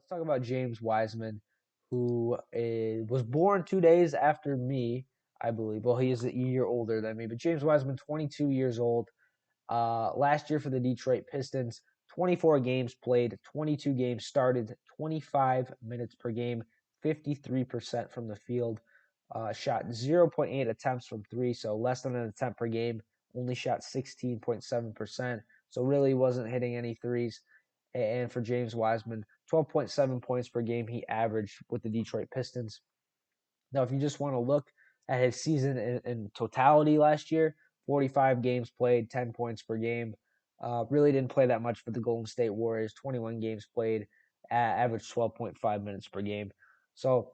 let's talk about James Wiseman, who was born 2 days after me, I believe. Well, he is a year older than me, but James Wiseman, 22 years old. Last year for the Detroit Pistons, 24 games played, 22 games started, 25 minutes per game, 53% from the field. Shot 0.8 attempts from three, so less than an attempt per game. Only shot 16.7%, so really wasn't hitting any threes. And for James Wiseman, 12.7 points per game he averaged with the Detroit Pistons. Now, if you just want to look at his season in totality last year, 45 games played, 10 points per game. Really didn't play that much for the Golden State Warriors. 21 games played, averaged 12.5 minutes per game. So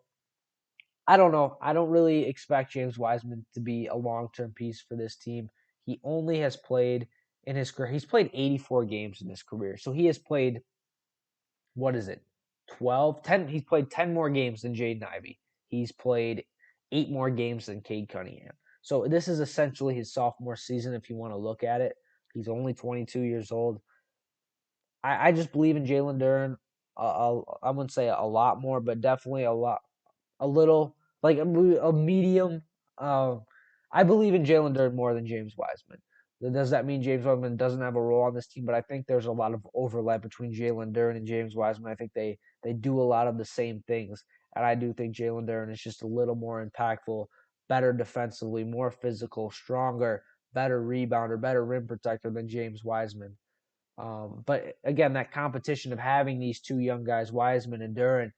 I don't know. I don't really expect James Wiseman to be a long-term piece for this team. He only has played in his career. He's played 84 games in his career. So he has played, what is it, 12, 10. He's played 10 more games than Jaden Ivey. He's played 8 more games than Cade Cunningham. So this is essentially his sophomore season if you want to look at it. He's only 22 years old. I just believe in Jalen Duren. I wouldn't say a lot more, but definitely a little, like a medium. Uh, I believe in Jalen Duren more than James Wiseman. Does that mean James Wiseman doesn't have a role on this team? But I think there's a lot of overlap between Jalen Duren and James Wiseman. I think they do a lot of the same things, and I do think Jalen Duren is just a little more impactful, better defensively, more physical, stronger, better rebounder, better rim protector than James Wiseman. But again, that competition of having these two young guys, Wiseman and Duren,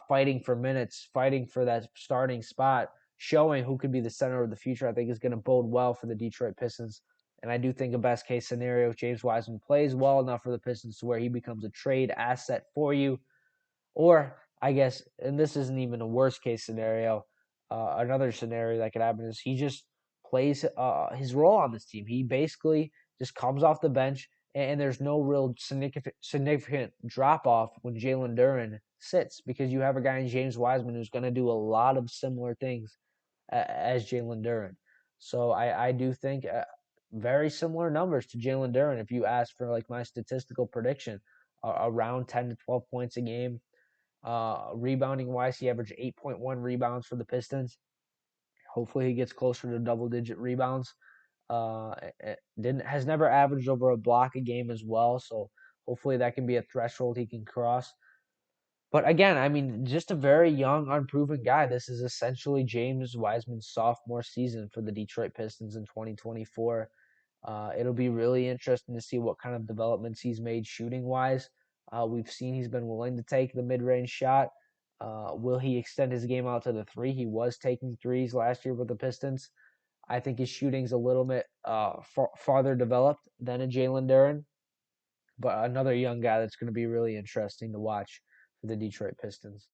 fighting for minutes, fighting for that starting spot, showing who could be the center of the future, I think is going to bode well for the Detroit Pistons. And I do think a best case scenario, James Wiseman plays well enough for the Pistons to where he becomes a trade asset for you. Or I guess, and this isn't even a worst case scenario, another scenario that could happen is he just plays his role on this team. He basically just comes off the bench, and there's no real significant drop off when Jalen Duren sits because you have a guy in James Wiseman who's going to do a lot of similar things as Jalen Duren. So I do think very similar numbers to Jalen Duren. If you ask for like my statistical prediction, around 10 to 12 points a game. Rebounding wise, he averaged 8.1 rebounds for the Pistons. Hopefully, he gets closer to double digit rebounds. Didn't has never averaged over a block a game as well, so hopefully that can be a threshold he can cross. But again, I mean, just a very young, unproven guy. This is essentially James Wiseman's sophomore season for the Detroit Pistons in 2024. It'll be really interesting to see what kind of developments he's made shooting wise. We've seen he's been willing to take the mid range shot. Will he extend his game out to the three? He was taking threes last year with the Pistons. I think his shooting's a little bit farther developed than a Jalen Duren, but another young guy that's going to be really interesting to watch for the Detroit Pistons.